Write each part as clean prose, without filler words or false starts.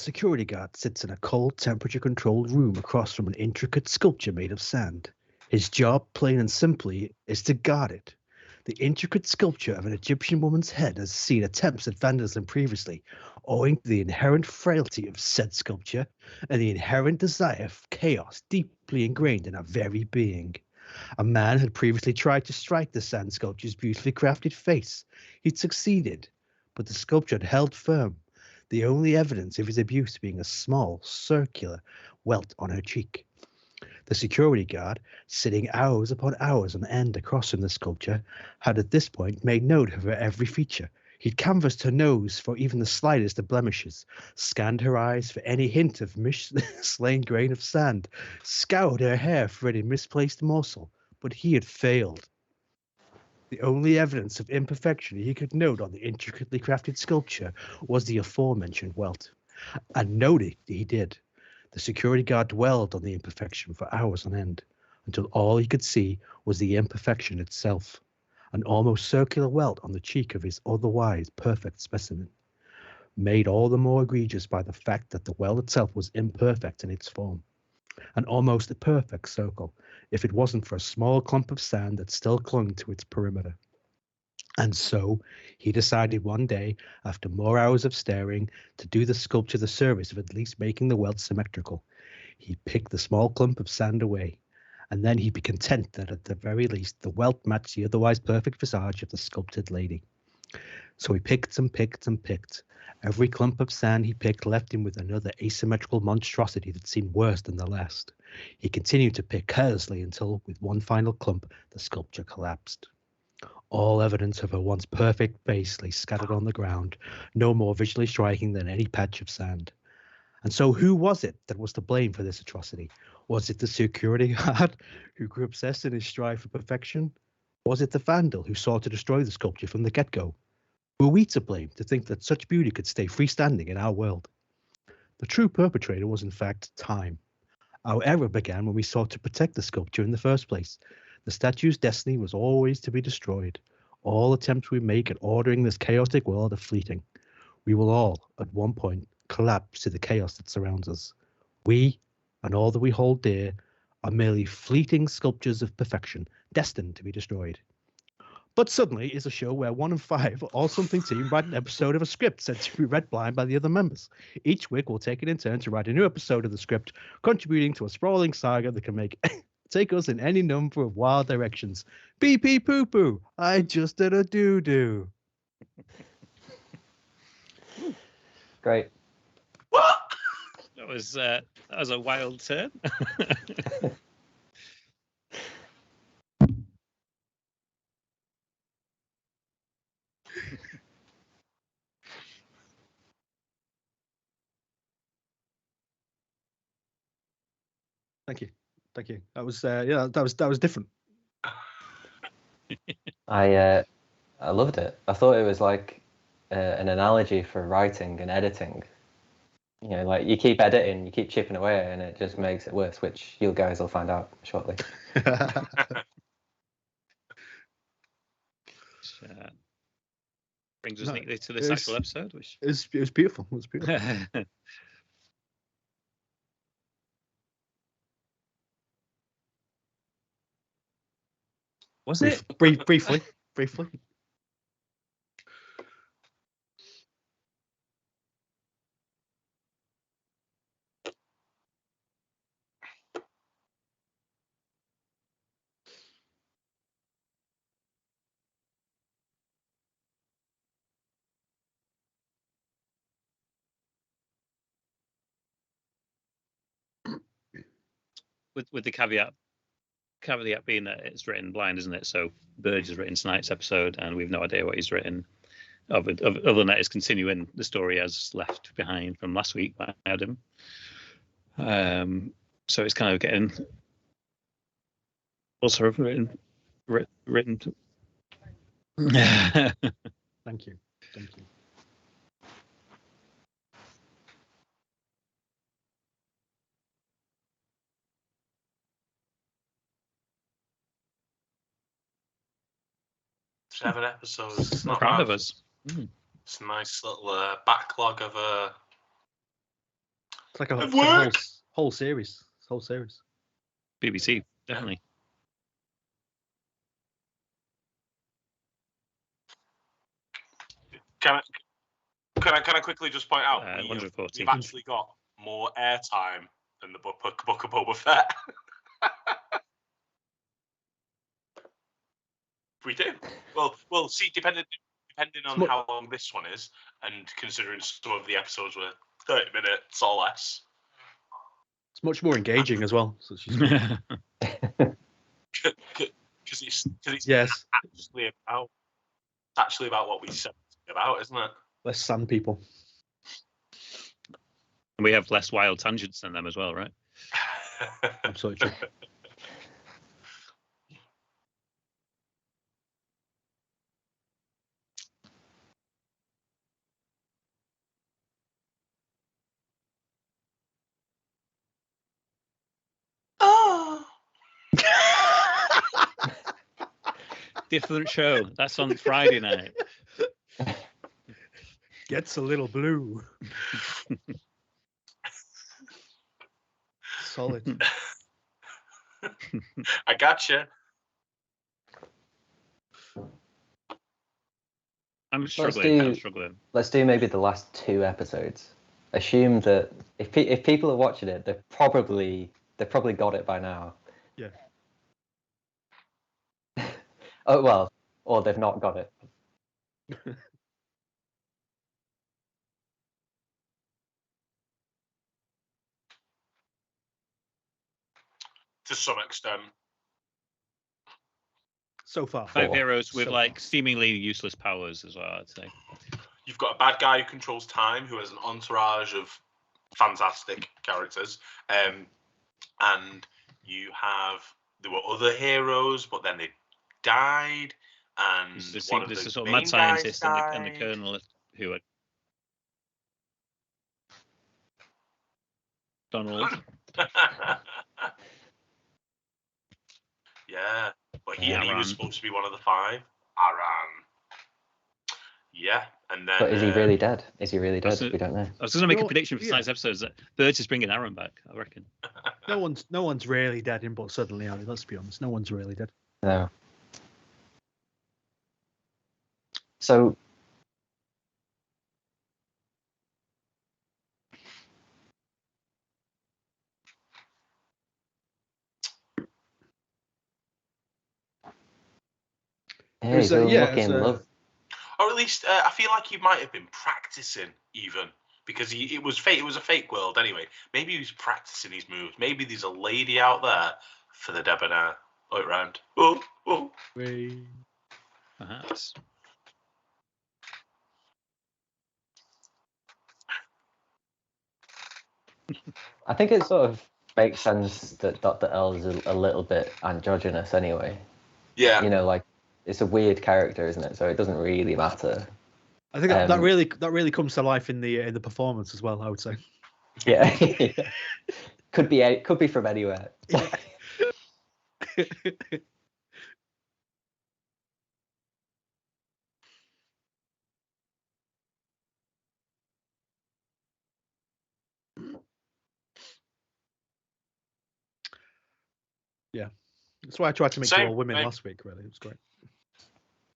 security guard sits in a cold, temperature-controlled room across from an intricate sculpture made of sand. His job, plain and simply, is to guard it. The intricate sculpture of an Egyptian woman's head has seen attempts at vandalism previously, owing to the inherent frailty of said sculpture and the inherent desire for chaos deeply ingrained in our very being. A man had previously tried to strike the sand sculpture's beautifully crafted face. He'd succeeded, but the sculpture had held firm, the only evidence of his abuse being a small, circular welt on her cheek. The security guard, sitting hours upon hours on end across from the sculpture, had at this point made note of her every feature. He'd canvassed her nose for even the slightest of blemishes, scanned her eyes for any hint of mislain grain of sand, scoured her hair for any misplaced morsel, but he had failed. The only evidence of imperfection he could note on the intricately crafted sculpture was the aforementioned welt. And note it he did. The security guard dwelled on the imperfection for hours on end, until all he could see was the imperfection itself, an almost circular welt on the cheek of his otherwise perfect specimen, made all the more egregious by the fact that the welt itself was imperfect in its form, an almost perfect circle, if it wasn't for a small clump of sand that still clung to its perimeter. And so he decided one day, after more hours of staring, to do the sculpture the service of at least making the welt symmetrical. He picked the small clump of sand away, and then he'd be content that at the very least the welt matched the otherwise perfect visage of the sculpted lady. So he picked and picked and picked. Every clump of sand he picked left him with another asymmetrical monstrosity that seemed worse than the last. He continued to pick carelessly until, with one final clump, the sculpture collapsed. All evidence of her once perfect face lay scattered on the ground, no more visually striking than any patch of sand. And so who was it that was to blame for this atrocity? Was it the security guard who grew obsessed in his strive for perfection? Was it the vandal who sought to destroy the sculpture from the get-go? Were we to blame to think that such beauty could stay freestanding in our world? The true perpetrator was in fact time. Our error began when we sought to protect the sculpture in the first place. The statue's destiny was always to be destroyed. All attempts we make at ordering this chaotic world are fleeting. We will all, at one point, collapse to the chaos that surrounds us. We, and all that we hold dear, are merely fleeting sculptures of perfection, destined to be destroyed. But Suddenly is a show where 1 in 5 All Something team write an episode of a script said to be read blind by the other members. Each week we'll take it in turn to write a new episode of the script, contributing to a sprawling saga that can take us in any number of wild directions. Pee pee poo poo, I just did a doo doo. Great. What? That was a wild turn. Thank you. That was that was different. I loved it. I thought it was like an analogy for writing and editing. You know, like you keep editing, you keep chipping away, and it just makes it worse, which you guys will find out shortly. Brings us neatly to this actual episode, which it was beautiful. It was beautiful. Was it? Briefly. With the caveat being that it's written blind, isn't it? So Burge has written tonight's episode, and we've no idea what he's written. Other than that, is continuing the story as left behind from last week by Adam. So it's kind of getting also written. Thank you. Seven episodes. It's not proud bad. of us. It's a nice little backlog of It's like a It whole, works. whole series. Whole series. BBC, definitely. Can I quickly just point out 140. we've actually got more airtime than the book of Boba Fett. We do. Well, see, depending on how long this one is, and considering some of the episodes were 30 minutes or less. It's much more engaging as well. So Because it's yes, actually about what we said about, isn't it? less sand people. And we have less wild tangents than them as well, right? Absolutely true. Oh. Different show. That's on Friday night. Gets a little blue. Solid. I gotcha. I'm struggling. Let's do maybe the last 2 episodes. Assume that if people are watching it, they've probably got it by now. Yeah. Oh well, or they've not got it. To some extent. So far. 5 heroes with So like seemingly useless powers as well, I'd say. You've got a bad guy who controls time, who has an entourage of fantastic characters, and there were other heroes, but then they died, and There's one of the the sort of main mad scientist guys and the colonel who are Donald. Yeah, but he Aran. was supposed to be one of the 5. Aran. Yeah, and then. But is he really dead? Is he really dead? So- We don't know. I was going to make a prediction for tonight's episodes that Burgess is bringing Aaron back, I reckon. No one's really dead in but suddenly, Ali, let's be honest. No one's really dead. No. So. Yeah, he's all lucky in love. Or at least I feel like he might have been practicing even, because it was fake. It was a fake world anyway. Maybe he was practicing his moves. Maybe there's a lady out there for the debonair. Look round. Oh. Perhaps. I think it sort of makes sense that Dr. L is a little bit androgynous anyway. Yeah. You know, like it's a weird character, isn't it? So it doesn't really matter. I think that really comes to life in the performance as well, I would say. Yeah. could be from anywhere. Yeah. That's why I tried to make it all women last week, really. It was great.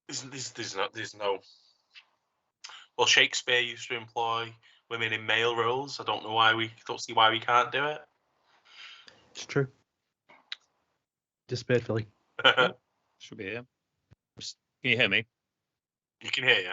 There's no. Well, Shakespeare used to employ women in male roles. I don't see why we can't do it. It's true. Disappeared, Philly. Should be here. Can you hear me? You can hear you.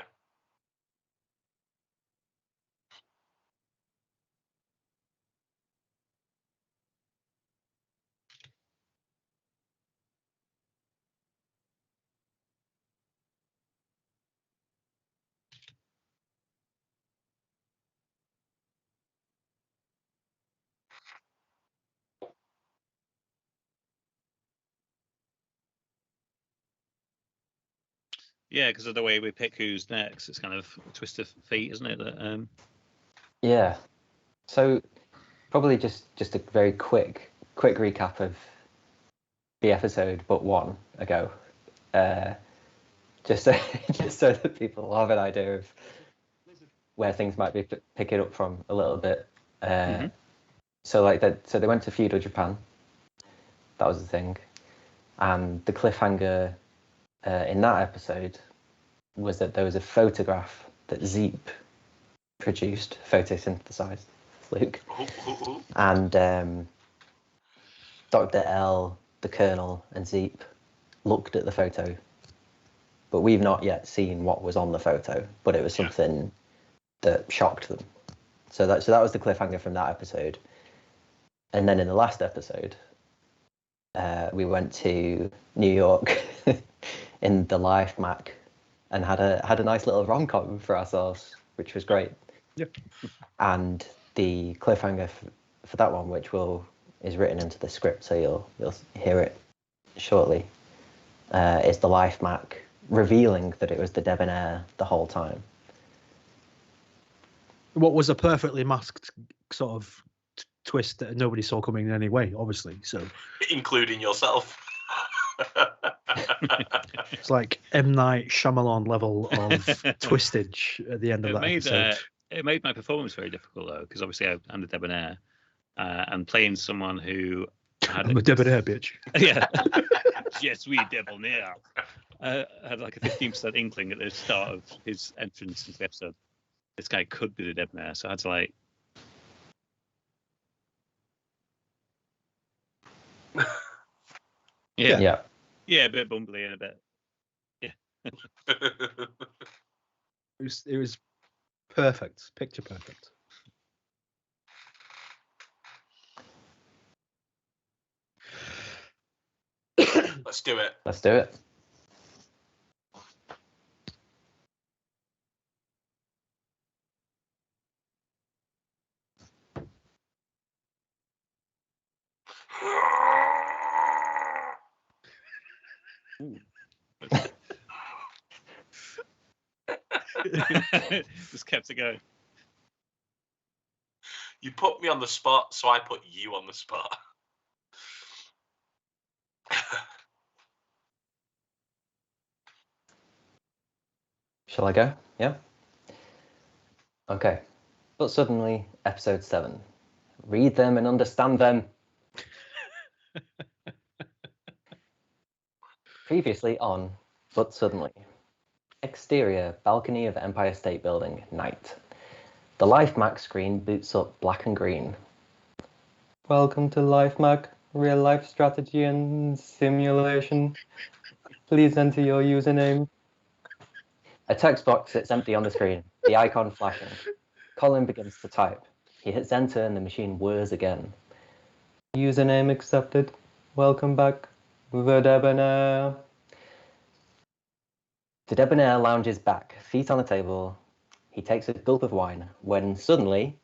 Yeah, because of the way we pick who's next, it's kind of a twist of fate, isn't it? That, Yeah. So probably just a very quick recap of the episode, but one ago. Just so that people have an idea of where things might be picking up from a little bit. So they went to feudal Japan. That was the thing, and the cliffhanger in that episode was that there was a photograph that Zeep produced, photosynthesized, Luke, and Dr. L, the Colonel, and Zeep looked at the photo, but we've not yet seen what was on the photo. But it was something that shocked them. So that was the cliffhanger from that episode. And then in the last episode, we went to New York in the Life Mac and had a nice little rom-com for ourselves, which was great. Yep. And the cliffhanger for that one, which is written into the script, so you'll hear it shortly, is the Life Mac revealing that it was the Debonair the whole time. What was a perfectly masked sort of twist that nobody saw coming in any way, obviously. So, including yourself. It's like M. Night Shyamalan level of twistage at the end of that episode. It made my performance very difficult, though, because obviously I'm the Debonair, and playing someone who I'm a Debonair, bitch. Yeah. Yes, we Debonair. Had like a 15% inkling at the start of his entrance into the episode. This guy could be the Debonair, so I had to like. Yeah, a bit bumbly and a bit. Yeah. It was perfect, picture perfect. Let's do it. Let's do it. Just kept it going. You put me on the spot, so I put you on the spot. Shall I go? Yeah? Okay. But suddenly, episode 7. Read them and understand them. Previously on But Suddenly. Exterior, balcony of Empire State Building, night. The Life Mac screen boots up black and green. Welcome to Life Mac, real life strategy and simulation. Please enter your username. A text box sits empty on the screen, the icon flashing. Colin begins to type. He hits enter and the machine whirs again. Username accepted. Welcome back. The Debonair. The Debonair lounges back, feet on the table. He takes a gulp of wine when suddenly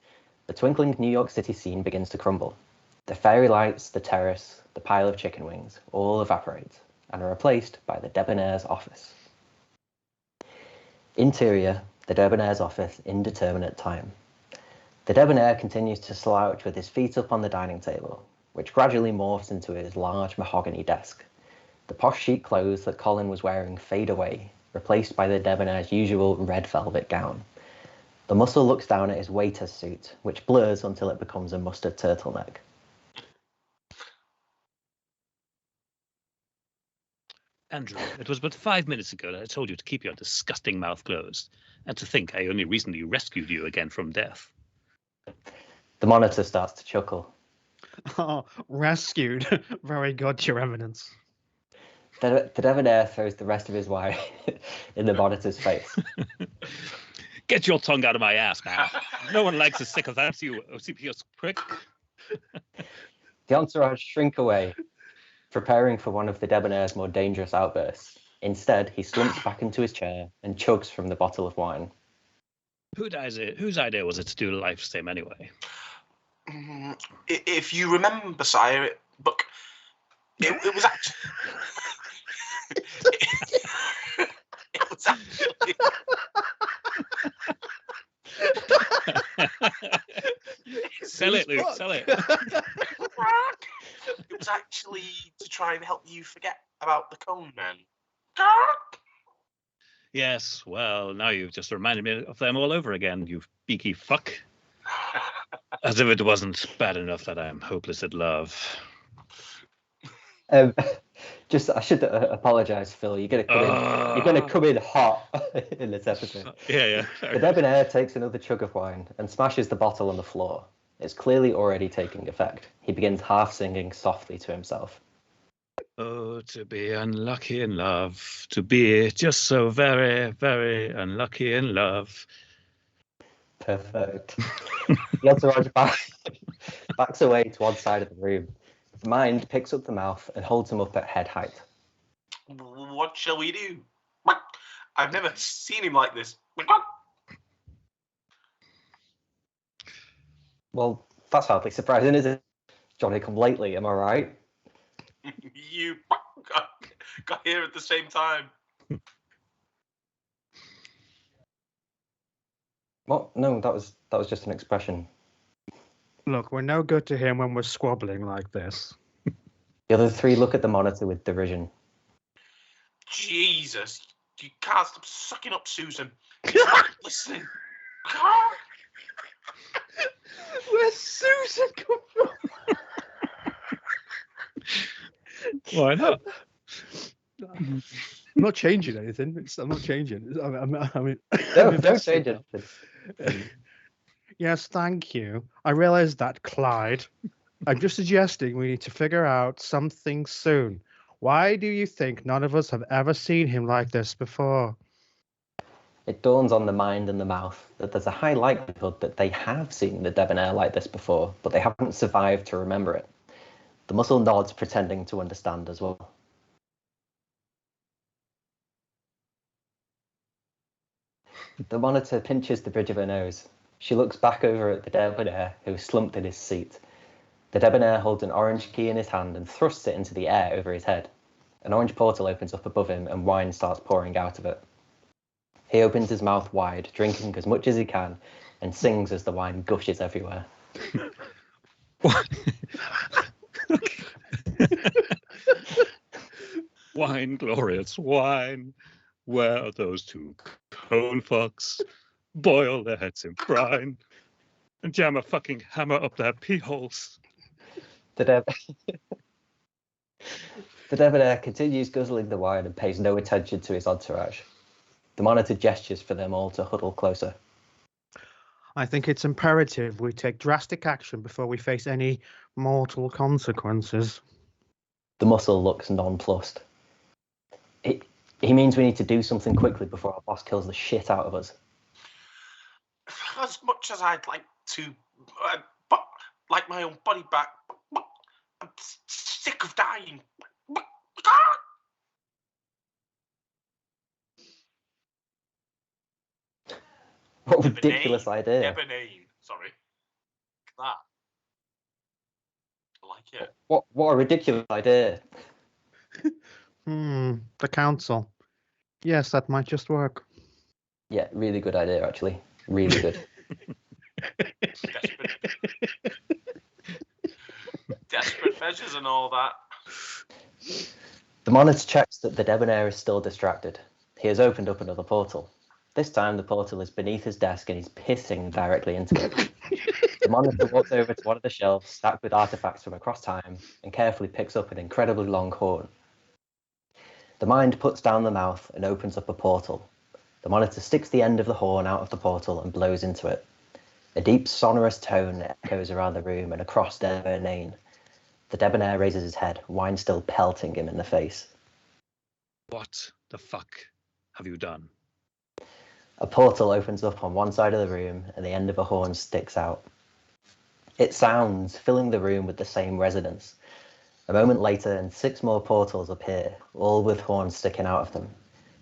the twinkling New York City scene begins to crumble. The fairy lights, the terrace, the pile of chicken wings all evaporate and are replaced by the Debonair's office. Interior, the Debonair's office, indeterminate time. The Debonair continues to slouch with his feet up on the dining table, which gradually morphs into his large mahogany desk. The posh chic clothes that Colin was wearing fade away, replaced by the Debonair's usual red velvet gown. The muscle looks down at his waiter's suit, which blurs until it becomes a mustard turtleneck. Andrew, it was but 5 minutes ago that I told you to keep your disgusting mouth closed, and to think I only recently rescued you again from death. The monitor starts to chuckle. Oh, rescued. Very good, Your Eminence. The Debonair throws the rest of his wine in the monitor's face. Get your tongue out of my ass, man. No one likes a sycophant, you OCPS prick. The entourage shrink away, preparing for one of the Debonair's more dangerous outbursts. Instead, he slumps back into his chair and chugs from the bottle of wine. Whose idea was it to do a live stream anyway? If you remember, sire, it was actually... it was actually... Sell it, Luke, sell it. It was actually to try and help you forget about the cone men. Yes, well, now you've just reminded me of them all over again, you beaky fuck. As if it wasn't bad enough that I'm hopeless at love. I should apologise, Phil. You're gonna come in hot in this episode. Yeah. The debonair takes another chug of wine and smashes the bottle on the floor. It's clearly already taking effect. He begins half singing softly to himself. Oh, to be unlucky in love, to be just so very, very unlucky in love. Perfect. The entourage backs away to one side of the room. The mind picks up the mouth and holds him up at head height. What shall we do? I've never seen him like this. Well, that's hardly surprising, is it? Johnny come lately, am I right? You got here at the same time. What? No, that was just an expression. Look, we're no good to him when we're squabbling like this. The other three look at the monitor with derision. Jesus, you can't stop sucking up, Susan. Listening. Where's Susan come from? Why not? I'm not changing anything. I'm not changing. I mean, Don't change it. Yes, thank you. I realise that, Clyde. I'm just suggesting we need to figure out something soon. Why do you think none of us have ever seen him like this before? It dawns on the mind and the mouth that there's a high likelihood that they have seen the debonair like this before, but they haven't survived to remember it. The muscle nods, pretending to understand as well. The monitor pinches the bridge of her nose. She looks back over at the debonair, who is slumped in his seat. The debonair holds an orange key in his hand and thrusts it into the air over his head. An orange portal opens up above him and wine starts pouring out of it. He opens his mouth wide, drinking as much as he can, and sings as the wine gushes everywhere. Wine, glorious wine. Where are those two cone fucks? Boil their heads in brine and jam a fucking hammer up their pee holes. The debonair continues guzzling the wine and pays no attention to his entourage. The monitor gestures for them all to huddle closer. I think it's imperative we take drastic action before we face any mortal consequences. The muscle looks nonplussed. He means we need to do something quickly before our boss kills the shit out of us. As much as I'd like to, like my own body back, I'm sick of dying. What a ridiculous idea. Debonair, sorry. That. I like it. What a ridiculous idea. The council. Yes, that might just work. Yeah, really good idea, actually. Really good. Desperate measures and all that. The monitor checks that the debonair is still distracted. He has opened up another portal. This time the portal is beneath his desk and he's pissing directly into it. The monitor walks over to one of the shelves stacked with artifacts from across time and carefully picks up an incredibly long horn. The mind puts down the mouth and opens up a portal. The monitor sticks the end of the horn out of the portal and blows into it. A deep, sonorous tone echoes around the room and across Debonair. The debonair raises his head, wine still pelting him in the face. What the fuck have you done? A portal opens up on one side of the room and the end of a horn sticks out. It sounds, filling the room with the same resonance. A moment later, and 6 more portals appear, all with horns sticking out of them.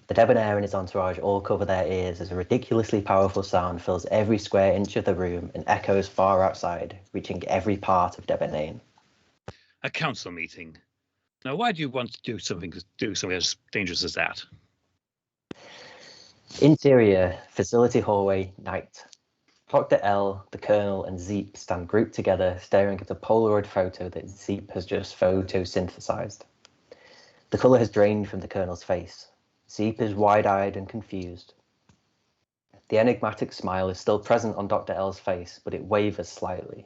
The debonair and his entourage all cover their ears as a ridiculously powerful sound fills every square inch of the room and echoes far outside, reaching every part of Debonair. A council meeting. Now, why do you want to do something as dangerous as that? Interior, facility hallway, night. Dr. L, the Colonel, and Zeep stand grouped together, staring at a Polaroid photo that Zeep has just photosynthesized. The colour has drained from the Colonel's face. Zeep is wide-eyed and confused. The enigmatic smile is still present on Dr. L's face, but it wavers slightly,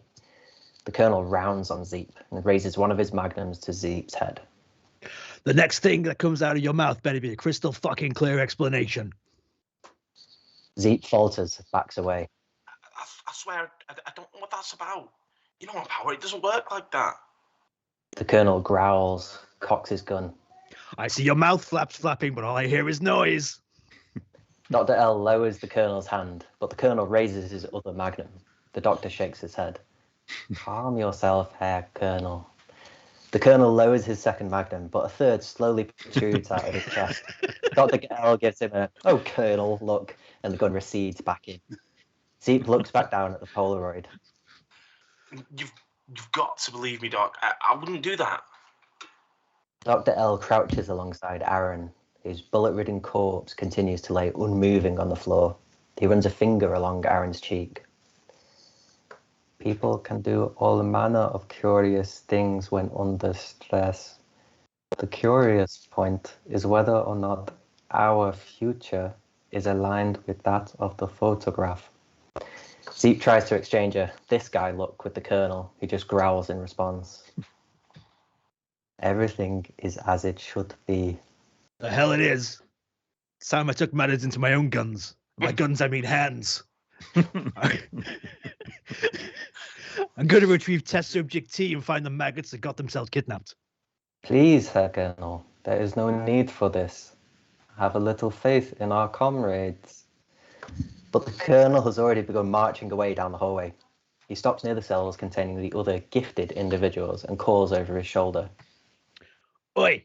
The Colonel rounds on Zeep and raises one of his magnums to Zeep's head. The next thing that comes out of your mouth better be a crystal fucking clear explanation. Zeep falters, backs away. I swear, I don't know what that's about. You know my power, it doesn't work like that. The Colonel growls, cocks his gun. I see your mouth flaps flapping, but all I hear is noise. Dr. L lowers the Colonel's hand, but the Colonel raises his other magnum. The Doctor shakes his head. Calm yourself, Herr Colonel. The Colonel lowers his second magnum, but a third slowly protrudes out of his chest. Dr. L gives him a, "Oh, Colonel," look, and the gun recedes back in. Zeep looks back down at the Polaroid. You've got to believe me, Doc. I wouldn't do that. Dr. L crouches alongside Aaron, whose bullet-ridden corpse continues to lay unmoving on the floor. He runs a finger along Aaron's cheek. People can do all manner of curious things when under stress. The curious point is whether or not our future is aligned with that of the photograph. Zeep tries to exchange a "this guy" look with the Colonel, who just growls in response. Everything is as it should be. The hell it is. It's time I took matters into my own guns. By guns, I mean hands. I'm going to retrieve test subject T and find the maggots that got themselves kidnapped. Please, Herr Colonel, there is no need for this. Have a little faith in our comrades. But the Colonel has already begun marching away down the hallway. He stops near the cells containing the other gifted individuals and calls over his shoulder. Oi,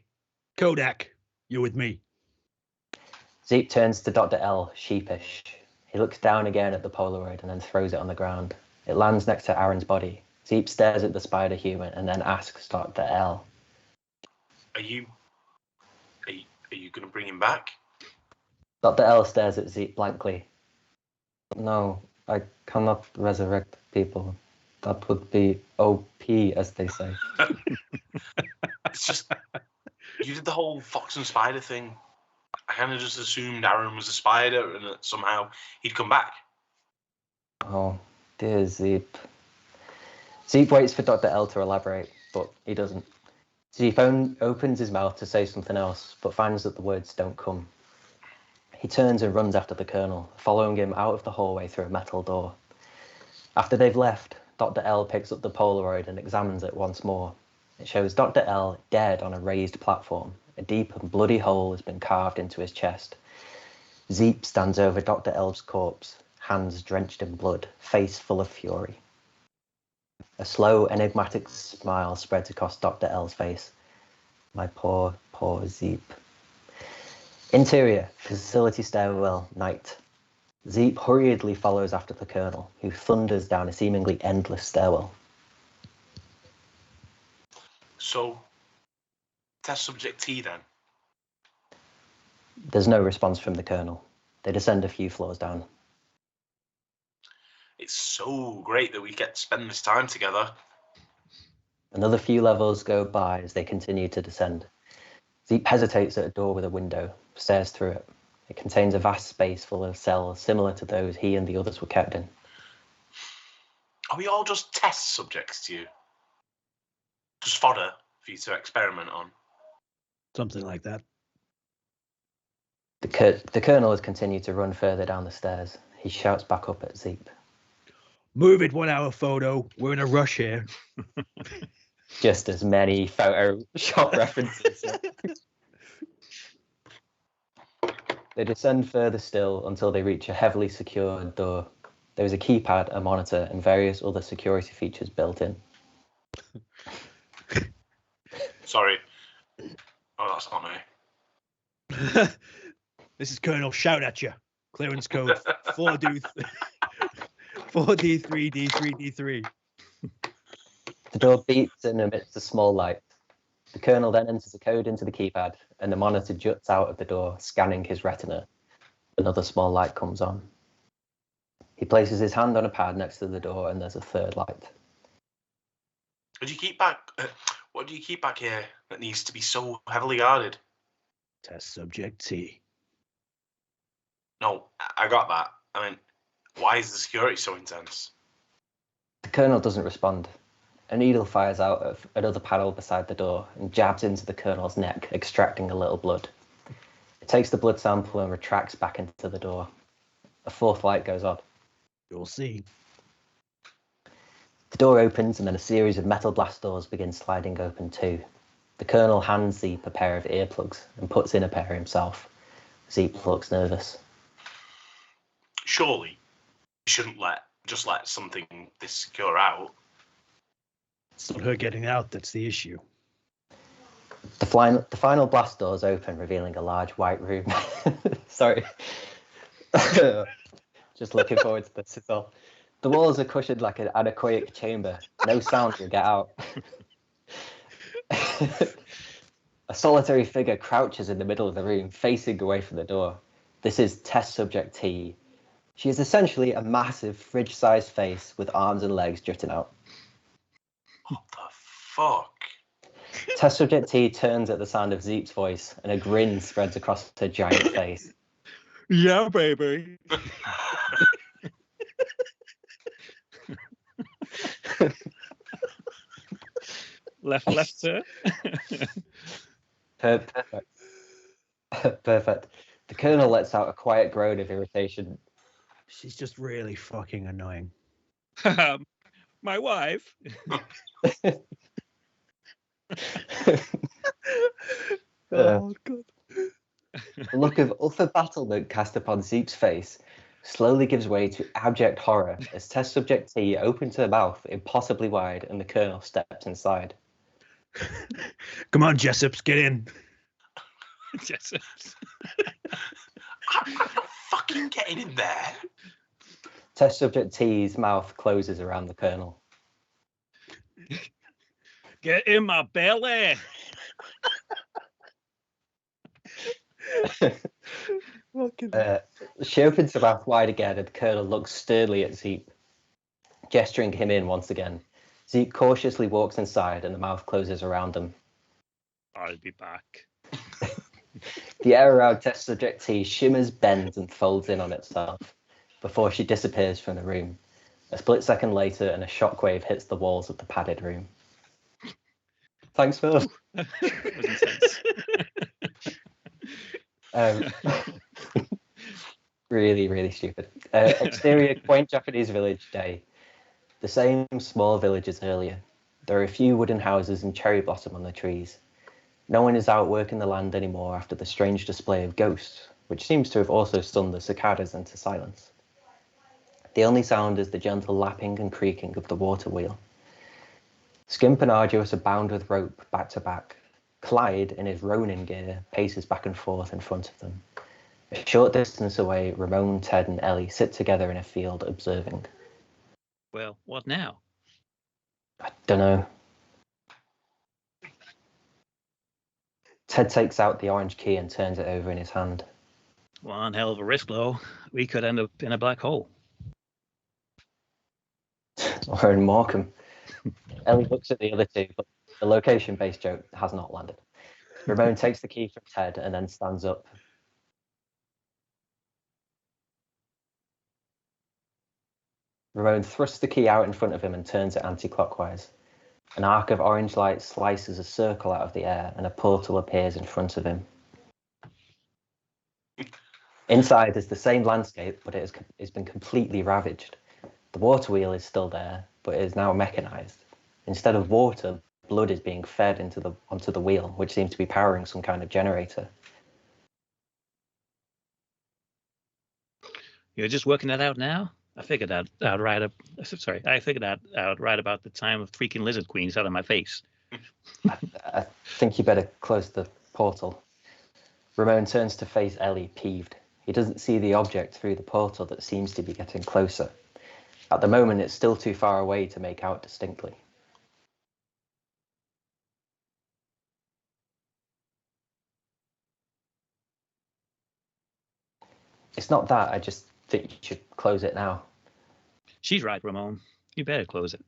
Kodak, you're with me. Zeep turns to Dr. L, sheepish. He looks down again at the Polaroid and then throws it on the ground. It lands next to Aaron's body. Zeep stares at the spider human and then asks Dr. L. Are you going to bring him back? Dr. L stares at Zeep blankly. No, I cannot resurrect people. That would be OP, as they say. It's just, you did the whole fox and spider thing. I kind of just assumed Aaron was a spider and that somehow he'd come back. Oh, dear Zeep. Zeep waits for Dr. L to elaborate, but he doesn't. Zeep opens his mouth to say something else, but finds that the words don't come. He turns and runs after the Colonel, following him out of the hallway through a metal door. After they've left, Dr. L picks up the Polaroid and examines it once more. It shows Dr. L dead on a raised platform. A deep and bloody hole has been carved into his chest. Zeep stands over Dr. L's corpse, hands drenched in blood, face full of fury. A slow, enigmatic smile spreads across Dr. L's face. My poor, poor Zeep. Interior, facility stairwell, night. Zeep hurriedly follows after the Colonel, who thunders down a seemingly endless stairwell. So, test subject T then? There's no response from the Colonel. They descend a few floors down. It's so great that we get to spend this time together. Another few levels go by as they continue to descend. Zeep hesitates at a door with a window, stares through it. It contains a vast space full of cells similar to those he and the others were kept in. Are we all just test subjects to you? Just fodder for you to experiment on? Something like that. The Colonel has continued to run further down the stairs. He shouts back up at Zeep. Move it, 1 hour photo. We're in a rush here. Just as many Photoshop references. They descend further still until they reach a heavily secured door. There is a keypad, a monitor, and various other security features built in. Sorry. Oh, that's not me. This is Colonel Shout at you. Clearance code 4D3D3D3. The door beeps and emits a small light. The Colonel then enters a code into the keypad, and the monitor juts out of the door, scanning his retina. Another small light comes on. He places his hand on a pad next to the door, and there's a third light. What do you keep back? What do you keep back here that needs to be so heavily guarded? Test subject T. No, I got that. I mean, why is the security so intense? The Colonel doesn't respond. A needle fires out of another panel beside the door and jabs into the Colonel's neck, extracting a little blood. It takes the blood sample and retracts back into the door. A fourth light goes on. You'll see. The door opens and then a series of metal blast doors begin sliding open too. The Colonel hands Zeep a pair of earplugs and puts in a pair himself. Zeep looks nervous. Surely, you shouldn't just let something this secure out. It's not her getting out that's the issue. The final blast doors open, revealing a large white room. Sorry. Just looking forward to this as well. The walls are cushioned like an anechoic chamber. No sound will get out. A solitary figure crouches in the middle of the room, facing away from the door. This is Test Subject T. She is essentially a massive fridge-sized face with arms and legs jutting out. What the fuck? Test Subject T turns at the sound of Zeep's voice, and a grin spreads across her giant face. Yeah, baby. left, sir. Perfect. Perfect. The Colonel lets out a quiet groan of irritation. She's just really fucking annoying. My wife. Oh, God. The look of utter battlement cast upon Zeep's face slowly gives way to abject horror as Test Subject T opens her mouth impossibly wide and the Colonel steps inside. Come on, Jessops, get in. Jessops. I'm not fucking getting in there. Test Subject T's mouth closes around the Colonel. Get in my belly. She opens her mouth wide again and the Colonel looks sternly at Zeep, gesturing him in once again. Zeep cautiously walks inside and the mouth closes around them. I'll be back. The air around Test Subject T shimmers, bends and folds in on itself before she disappears from the room. A split second later and a shockwave hits the walls of the padded room. Thanks, Phil. That was intense. Really, really stupid. Exterior, quaint Japanese village day. The same small village as earlier. There are a few wooden houses and cherry blossom on the trees. No one is out working the land anymore after the strange display of ghosts, which seems to have also stunned the cicadas into silence. The only sound is the gentle lapping and creaking of the water wheel. Skimp and Arduous are bound with rope back to back. Clyde, in his Ronin gear, paces back and forth in front of them. A short distance away, Ramon, Ted and Ellie sit together in a field observing. Well, what now? I don't know. Ted takes out the orange key and turns it over in his hand. One hell of a risk, though. We could end up in a black hole. Or in Morecambe. Ellie looks at the other two, but the location-based joke has not landed. Ramon takes the key from Ted and then stands up. Ramon thrusts the key out in front of him and turns it anti-clockwise. An arc of orange light slices a circle out of the air and a portal appears in front of him. Inside is the same landscape, but it has been completely ravaged. The water wheel is still there, but it is now mechanized. Instead of water, blood is being fed onto the wheel, which seems to be powering some kind of generator. You're just working that out now? I figured that out right up. Sorry, I figured that out right about the time of freaking lizard queens out of my face. I think you better close the portal. Ramon turns to face Ellie, peeved. He doesn't see the object through the portal that seems to be getting closer. At the moment, it's still too far away to make out distinctly. It's not that, I just think you should close it now. She's right, Ramon. You better close it.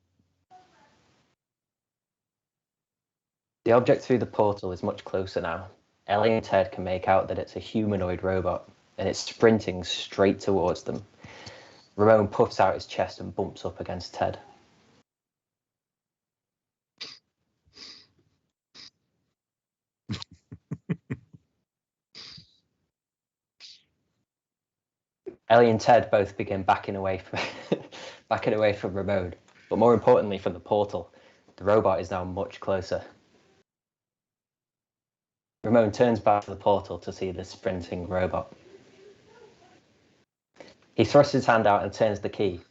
The object through the portal is much closer now. Ellie and Ted can make out that it's a humanoid robot, and it's sprinting straight towards them. Ramon puffs out his chest and bumps up against Ted. Ellie and Ted both begin backing away from Ramon, but more importantly from the portal. The robot is now much closer. Ramon turns back to the portal to see the sprinting robot. He thrusts his hand out and turns the key.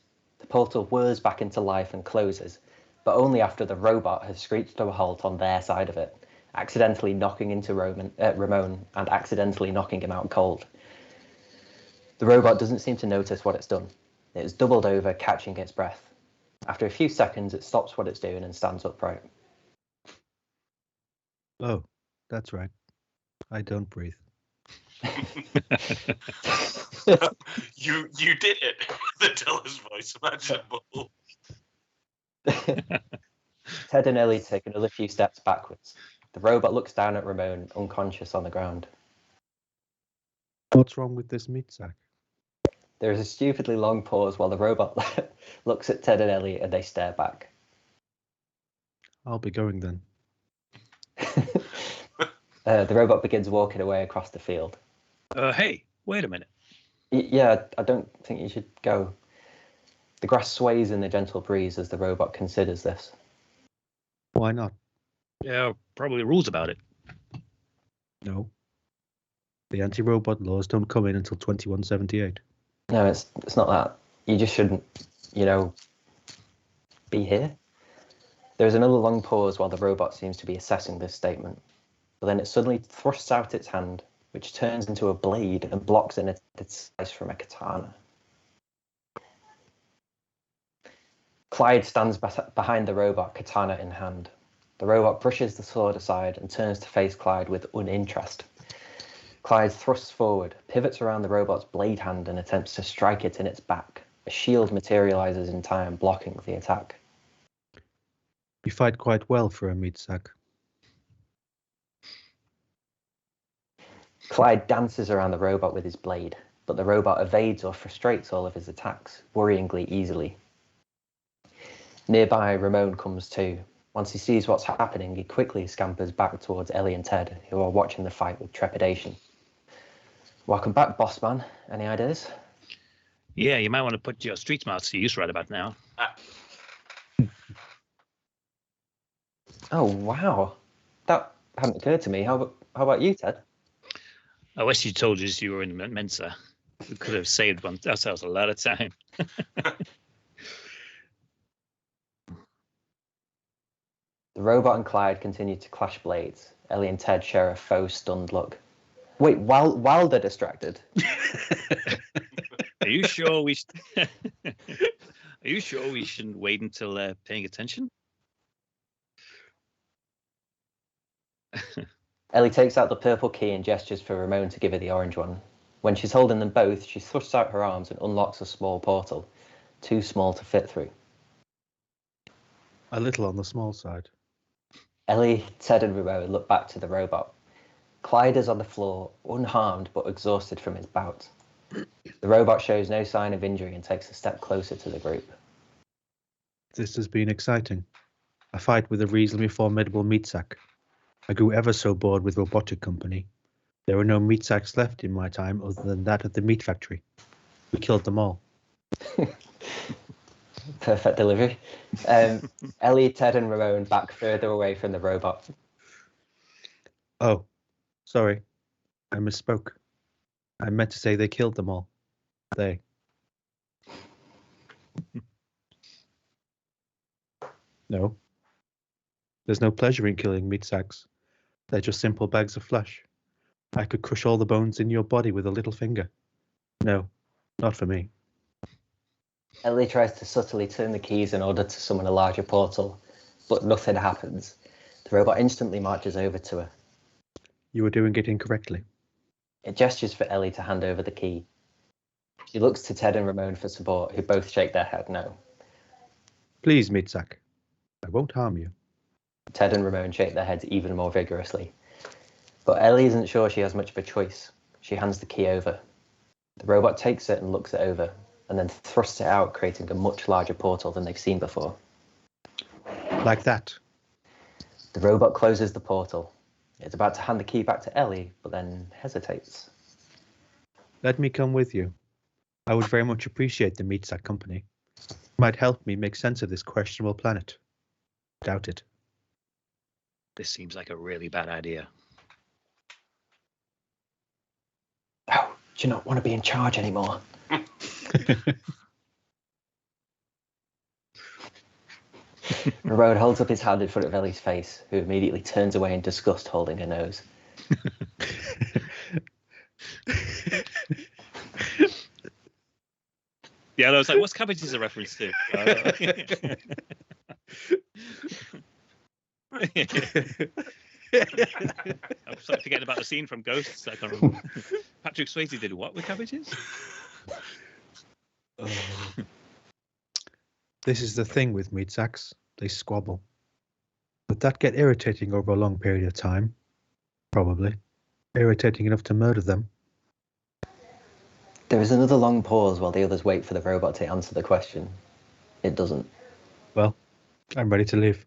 The portal whirs back into life and closes, but only after the robot has screeched to a halt on their side of it, accidentally knocking into Ramon and accidentally knocking him out cold. The robot doesn't seem to notice what it's done. It has doubled over, catching its breath. After a few seconds, it stops what it's doing and stands upright. Oh, that's right. I don't breathe. You did it with the Diller's voice. Imaginable. Ted and Ellie take another few steps backwards. The robot looks down at Ramon, unconscious on the ground. What's wrong with this meat sack? There is a stupidly long pause while the robot looks at Ted and Ellie and they stare back. I'll be going then. The robot begins walking away across the field. Hey, wait a minute. Yeah, I don't think you should go. The grass sways in the gentle breeze as the robot considers this. Why not? There are probably rules about it. No. The anti-robot laws don't come in until 2178. No, it's not that. You just shouldn't, be here. There is another long pause while the robot seems to be assessing this statement. But then it suddenly thrusts out its hand, which turns into a blade and blocks in its slice from a katana. Clyde stands behind the robot, katana in hand. The robot brushes the sword aside and turns to face Clyde with uninterest. Clyde thrusts forward, pivots around the robot's blade hand and attempts to strike it in its back. A shield materializes in time, blocking the attack. You fight quite well for a meat sack. Clyde dances around the robot with his blade, but the robot evades or frustrates all of his attacks, worryingly easily. Nearby, Ramon comes too. Once he sees what's happening, he quickly scampers back towards Ellie and Ted, who are watching the fight with trepidation. Welcome back, boss man. Any ideas? Yeah, you might want to put your street smarts to use right about now. Oh, wow. That hadn't occurred to me. How about you, Ted? I wish you told us you were in Mensa. We could have saved ourselves a lot of time. The robot and Clyde continue to clash blades. Ellie and Ted share a faux stunned look. Wait, while they're distracted. Are you sure we? Are you sure we shouldn't wait until paying attention? Ellie takes out the purple key and gestures for Ramon to give her the orange one. When she's holding them both, she thrusts out her arms and unlocks a small portal, too small to fit through. A little on the small side. Ellie, Ted and Ramon look back to the robot. Clyde is on the floor, unharmed but exhausted from his bout. The robot shows no sign of injury and takes a step closer to the group. This has been exciting. A fight with a reasonably formidable meat sack. I grew ever so bored with Robotic Company. There were no meat sacks left in my time other than that at the meat factory. We killed them all. Perfect delivery. Ellie, Ted and Ramon back further away from the robot. Oh, sorry. I misspoke. I meant to say they killed them all. They. No. There's no pleasure in killing meat sacks. They're just simple bags of flesh. I could crush all the bones in your body with a little finger. No, not for me. Ellie tries to subtly turn the keys in order to summon a larger portal, but nothing happens. The robot instantly marches over to her. You were doing it incorrectly. It gestures for Ellie to hand over the key. She looks to Ted and Ramon for support, who both shake their head no. Please, meat sack. I won't harm you. Ted and Ramon shake their heads even more vigorously. But Ellie isn't sure she has much of a choice. She hands the key over. The robot takes it and looks it over, and then thrusts it out, creating a much larger portal than they've seen before. Like that. The robot closes the portal. It's about to hand the key back to Ellie, but then hesitates. Let me come with you. I would very much appreciate the meat sack company. It might help me make sense of this questionable planet. Doubt it. This seems like a really bad idea. Oh, do you not want to be in charge anymore? Road holds up his hand in front of Ellie's face, who immediately turns away in disgust, holding her nose. Yeah, I was like, what's cabbages a reference to? I'm sorry, forgetting about the scene from Ghosts. I can't remember. Patrick Swayze did what with cabbages? This is the thing with meat sacks. They squabble. Would that get irritating over a long period of time? Probably. Irritating enough to murder them. There is another long pause while the others wait for the robot to answer the question. It doesn't. Well, I'm ready to leave.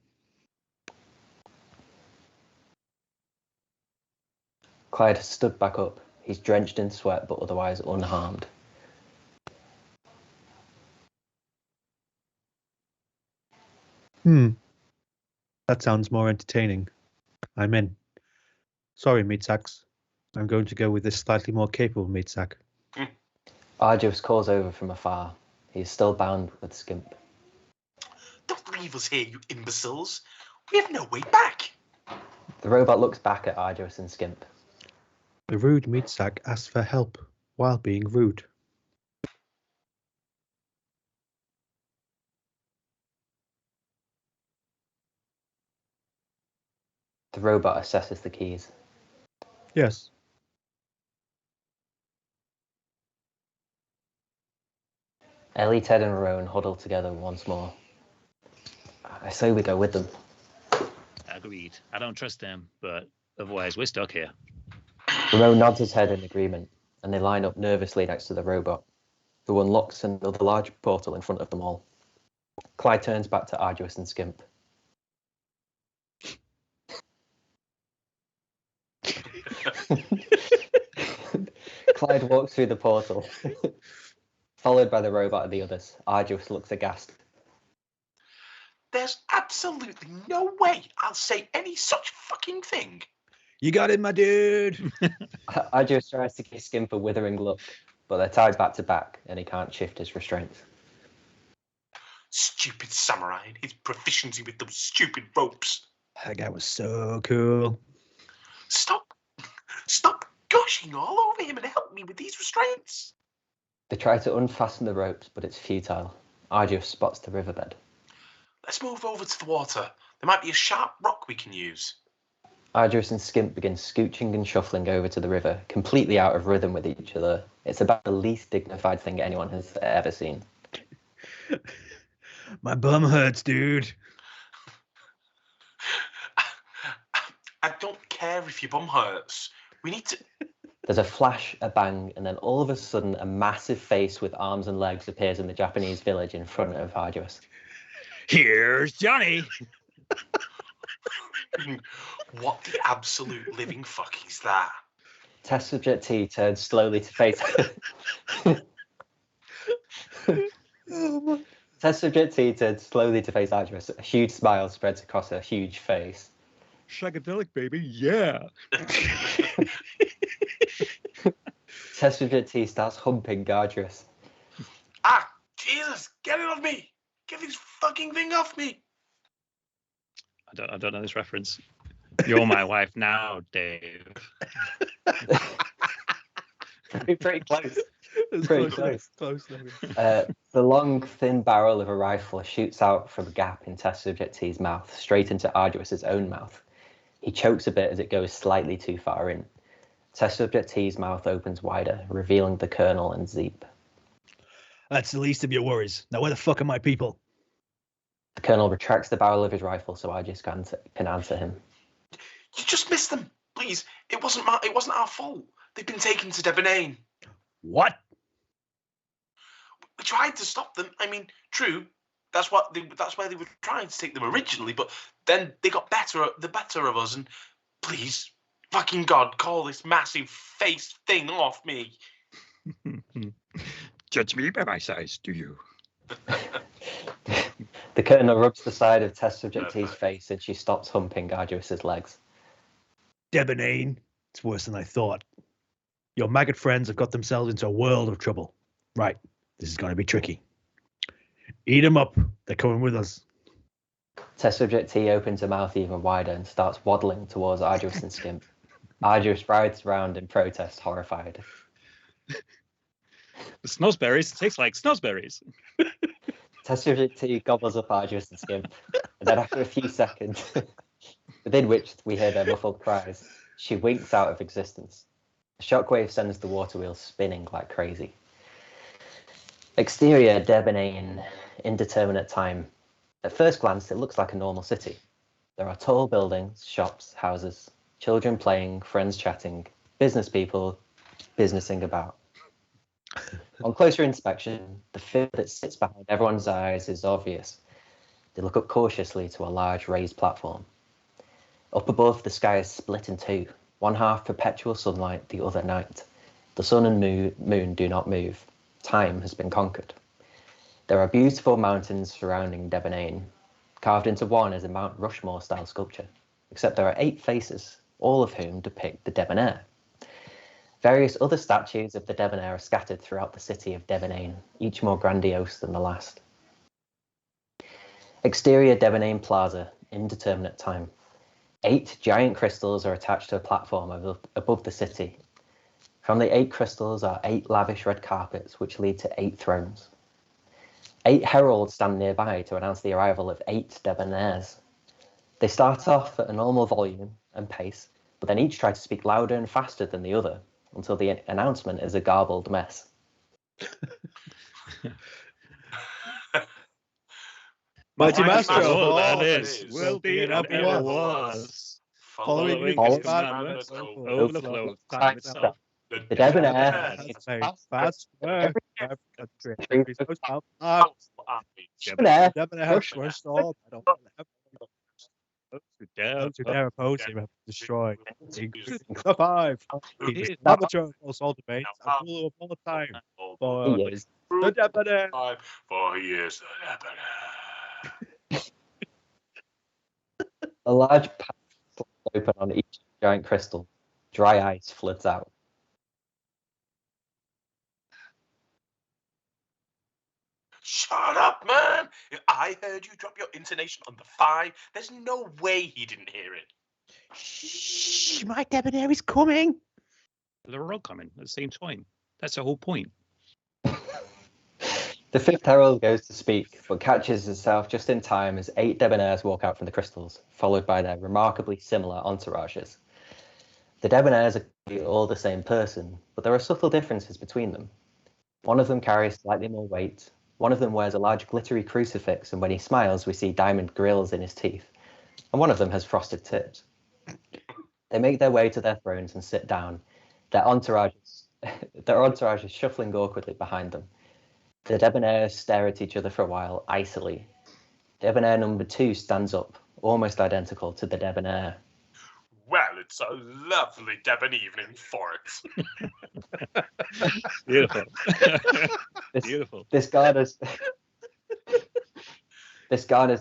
Clyde has stood back up. He's drenched in sweat but otherwise unharmed. That sounds more entertaining. I'm in. Sorry, meat sacks. I'm going to go with this slightly more capable meat sack. Argios calls over from afar. He is still bound with Skimp. Don't leave us here, you imbeciles. We have no way back. The robot looks back at Argios and Skimp. The rude meat sack asks for help while being rude. The robot assesses the keys. Yes. Ellie, Ted and Rowan huddle together once more. I say we go with them. Agreed. I don't trust them, but otherwise we're stuck here. Rowan nods his head in agreement, and they line up nervously next to the robot, who unlocks another large portal in front of them all. Clyde turns back to Argios and Skimp. Clyde walks through the portal, followed by the robot and the others. Argios looks aghast. There's absolutely no way I'll say any such fucking thing. You got it, my dude. Argios tries to give Skimp a withering look, but they're tied back to back, and he can't shift his restraints. Stupid samurai and his proficiency with those stupid ropes. That guy was so cool. Stop gushing all over him and help me with these restraints. They try to unfasten the ropes, but it's futile. Argios spots the riverbed. Let's move over to the water. There might be a sharp rock we can use. Argios and Skimp begin scooching and shuffling over to the river, completely out of rhythm with each other. It's about the least dignified thing anyone has ever seen. My bum hurts, dude. I don't care if your bum hurts. We need to... There's a flash, a bang, and then all of a sudden a massive face with arms and legs appears in the Japanese village in front of Argios. Here's Johnny. What the absolute living fuck is that? Test subject T turns slowly to face... Test subject T turns slowly to face Argios. A huge smile spreads across her huge face. Shagadelic, baby, yeah. Test subject T starts humping Argios. Ah, Jesus, get it off me! Get this fucking thing off me! I don't know this reference. You're my wife now, Dave. Pretty close. Pretty close. David. The long, thin barrel of a rifle shoots out from a gap in Test Subject T's mouth, straight into Argios' own mouth. He chokes a bit as it goes slightly too far in. Test Subject T's mouth opens wider, revealing the Colonel and Zeep. That's the least of your worries. Now where the fuck are my people? The Colonel retracts the barrel of his rifle so Argios can answer him. You just missed them. Please, it wasn't our fault. They've been taken to Debonain. What? We tried to stop them. I mean, true, that's why they were trying to take them originally, but then they got the better of us, and please, fucking God, call this massive face thing off me. Judge me by my size, do you? The colonel rubs the side of test subject T's face and she stops humping Arduous's legs. Debonain, it's worse than I thought. Your maggot friends have got themselves into a world of trouble. Right, this is going to be tricky. Eat them up. They're coming with us. Test subject T opens her mouth even wider and starts waddling towards Arduous and Skimp. Arduous writhes around in protest, horrified. The snozberries taste like snozberries. Test subject T gobbles up Arduous and Skimp, and then after a few seconds, within which we hear their muffled cries, she winks out of existence. A shockwave sends the water wheels spinning like crazy. Exterior Debonain, indeterminate time. At first glance, it looks like a normal city. There are tall buildings, shops, houses, children playing, friends chatting, business people businessing about. On closer inspection, the fear that sits behind everyone's eyes is obvious. They look up cautiously to a large raised platform. Up above, the sky is split in two, one half perpetual sunlight, the other night. The sun and moon do not move. Time has been conquered. There are beautiful mountains surrounding Debonain. Carved into one is a Mount Rushmore-style sculpture, except there are 8 faces, all of whom depict the debonair. Various other statues of the debonair are scattered throughout the city of Debonain, each more grandiose than the last. Exterior Debonain Plaza, indeterminate time. 8 giant crystals are attached to a platform above the city. From the 8 crystals are 8 lavish red carpets, which lead to 8 thrones. 8 heralds stand nearby to announce the arrival of 8 debonairs. They start off at a normal volume and pace, but then each try to speak louder and faster than the other, until the announcement is a garbled mess. Mighty Master of all all that that is, will be and ever ever was. Following Following his his commandments commandments overflows time itself. The debonair Has a fast word. Every country. Every most powerful Debonair Debonair has crushed all. I don't those who dare oppose him have been destroyed. Including the 5. He is the amateur of all debates and ruler of all time. For He is. the Debonair. For he is the debonair. A large path slides open on each giant crystal. Dry ice floods out. Shut up, man! I heard you drop your intonation on the 5. There's no way he didn't hear it. Shh, my Debonair is coming. They're all coming at the same time. That's the whole point. The 5th herald goes to speak, but catches himself just in time as 8 debonairs walk out from the crystals, followed by their remarkably similar entourages. The debonairs are all the same person, but there are subtle differences between them. One of them carries slightly more weight, one of them wears a large glittery crucifix, and when he smiles we see diamond grills in his teeth, and one of them has frosted tips. They make their way to their thrones and sit down, their entourages shuffling awkwardly behind them. The debonairs stare at each other for a while, icily. Debonair number 2 stands up, almost identical to the debonair. Well, it's a lovely Devon evening for it. Beautiful. This, Beautiful. This garners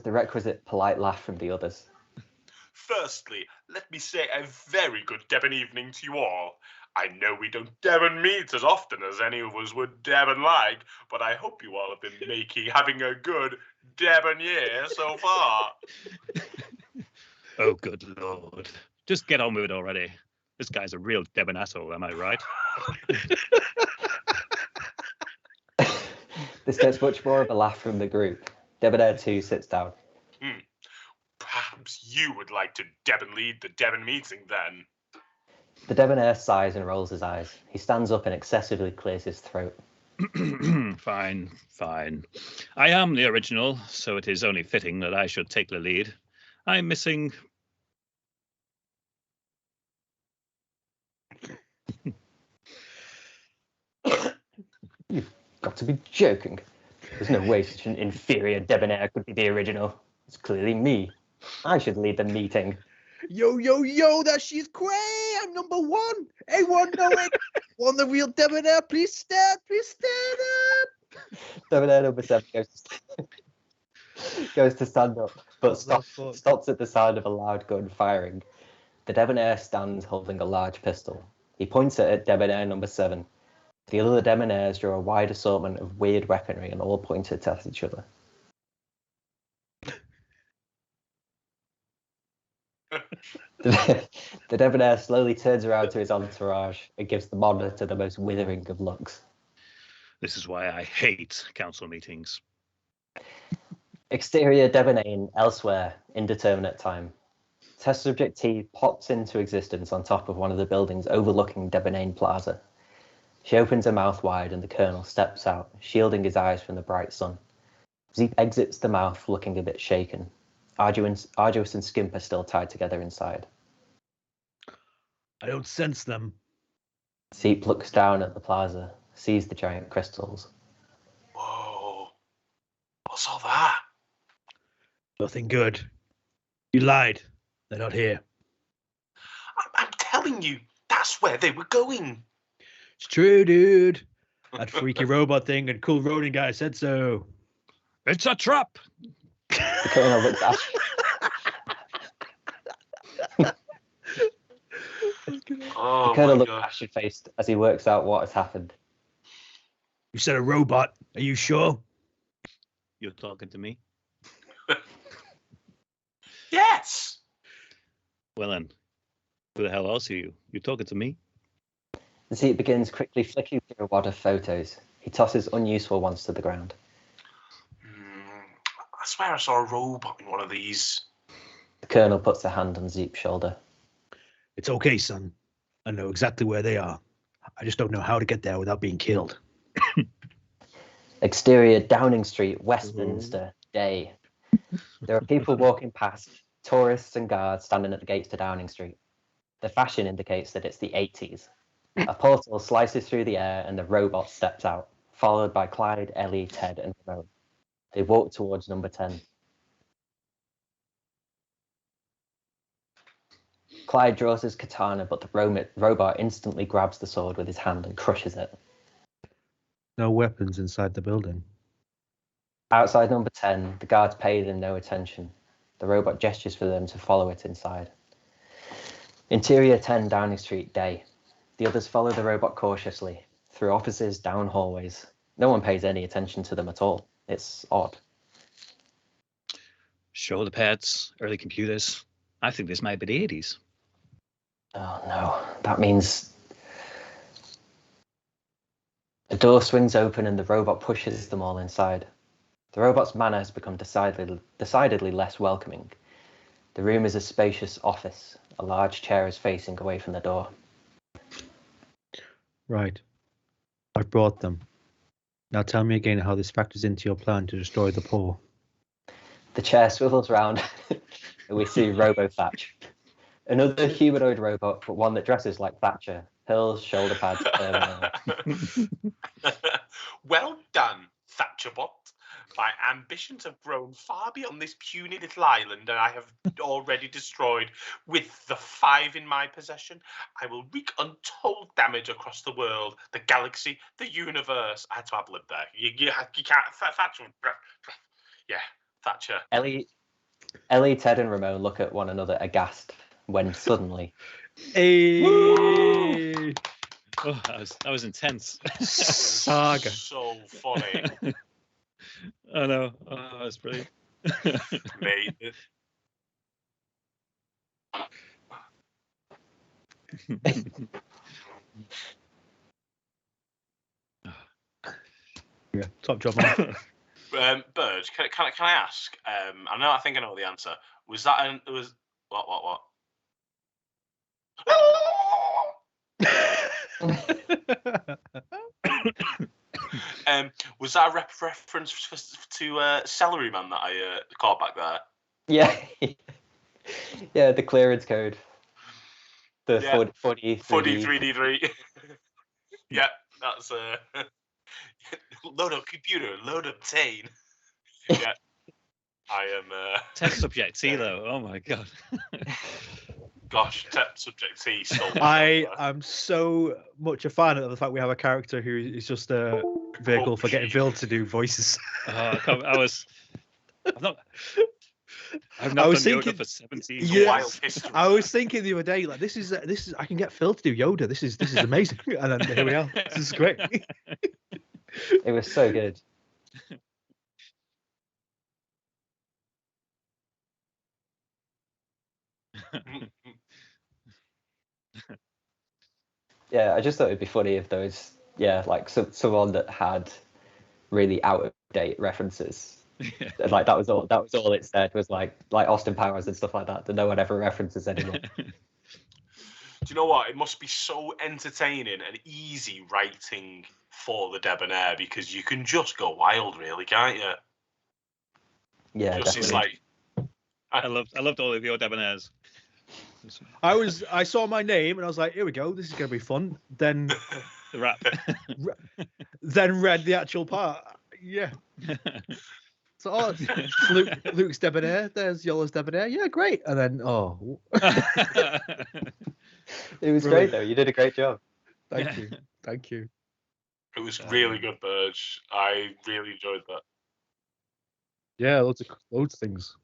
the requisite polite laugh from the others. Firstly, let me say a very good Devon evening to you all. I know we don't Devon meet as often as any of us would Devon like, but I hope you all have been having a good Devon year so far. Oh, good Lord. Just get on with it already. This guy's a real Devon asshole, am I right? This gets much more of a laugh from the group. Debonair 2 sits down. Perhaps you would like to Devon lead the Devon meeting then. The debonair sighs and rolls his eyes. He stands up and excessively clears his throat. Fine, fine. I am the original, so it is only fitting that I should take the lead. I'm missing... You've got to be joking. There's no way such an inferior debonair could be the original. It's clearly me. I should lead the meeting. Yo, yo, yo, that she's great. I'm number one. Anyone know it? Want the real debonair? Please stand up. Debonair number 7 goes to stand up, but stops at the sound of a loud gun firing. The debonair stands holding a large pistol. He points it at debonair number 7. The other debonairs draw a wide assortment of weird weaponry and all point it at each other. The debonair slowly turns around to his entourage and gives the monitor the most withering of looks. This is why I hate council meetings. Exterior Debonair elsewhere, indeterminate time. Test subject T pops into existence on top of one of the buildings overlooking Debonair Plaza. She opens her mouth wide and the colonel steps out, shielding his eyes from the bright sun. Zeep exits the mouth looking a bit shaken. Arduous and Skimp are still tied together inside. I don't sense them. Zeep looks down at the plaza, sees the giant crystals. Whoa. What's all that? Nothing good. You lied. They're not here. I'm telling you, that's where they were going. It's true, dude. That freaky robot thing and cool rodent guy said so. It's a trap. The colonel looks at Oh, the colonel my looks God. ashen-faced as he works out what has happened. You said a robot. Are you sure? You're talking to me? Yes. Well then, who the hell else are you? You're talking to me? The seat begins quickly flicking through a wad of photos. He tosses unuseful ones to the ground. I swear I saw a robot in one of these. The colonel puts a hand on Zeep's shoulder. It's okay, son. I know exactly where they are. I just don't know how to get there without being killed. Exterior Downing Street, Westminster, day. There are people walking past, tourists and guards standing at the gates to Downing Street. The fashion indicates that it's the 80s. A portal slices through the air and the robot steps out, followed by Clyde, Ellie, Ted and Ramon. They walk towards number 10. Clyde draws his katana, but the robot instantly grabs the sword with his hand and crushes it. No weapons inside the building. Outside number 10, the guards pay them no attention. The robot gestures for them to follow it inside. Interior 10 Downing Street, day. The others follow the robot cautiously, through offices, down hallways. No one pays any attention to them at all. It's odd. Shoulder pads, early computers. I think this might be the 80s. Oh no, that means... A door swings open and the robot pushes them all inside. The robot's manner has become decidedly less welcoming. The room is a spacious office. A large chair is facing away from the door. Right. I've brought them. Now tell me again how this factors into your plan to destroy the poor. The chair swivels round and we see Robo Thatch. Another humanoid robot, but one that dresses like Thatcher. Pills, shoulder pads, Well done, Thatcherbot. My ambitions have grown far beyond this puny little island, and I have already destroyed. With the 5 in my possession, I will wreak untold damage across the world, the galaxy, the universe. I had to have lived there. You can't. Thatcher. Yeah, Thatcher. Ellie, Ted, and Ramon look at one another aghast when suddenly. Hey! Oh, that was intense. Saga. So funny. Oh no, oh, that's brilliant. Mate. Yeah, top job, man. Burge, can I ask? I think I know the answer. Was that what? Was that a reference to Celery Man that I caught back there? Yeah. Yeah, the clearance code. The 43D3. Yeah, that's load up computer, load obtain. Yeah. I am test subject T though. Oh my god. Gosh, subject T stole. I am so much a fan of the fact we have a character who is just a vehicle for getting Phil to do voices. I've not I done was yoga thinking- for 17 It's years. a wild history. I was thinking the other day, like this is I can get Phil to do Yoda. This is amazing, and then here we are. This is great. It was so good. Yeah, I just thought it'd be funny if there was, like someone that had really out of date references. Yeah. Like that was all it said was like Austin Powers and stuff like that that no one ever references anymore. Do you know what? It must be so entertaining and easy writing for the Debonair because you can just go wild, really, can't you? Yeah, Just it's definitely. like I loved all of your debonairs. I saw my name and I was like, here we go. This is gonna be fun. Then The rap. read the actual part. Yeah. So Luke's Debonair. There's Iolo's Debonair. Yeah, great. And then It was great though. You did a great job. thank you. it was really good, Burge. I really enjoyed that. Yeah, loads of things.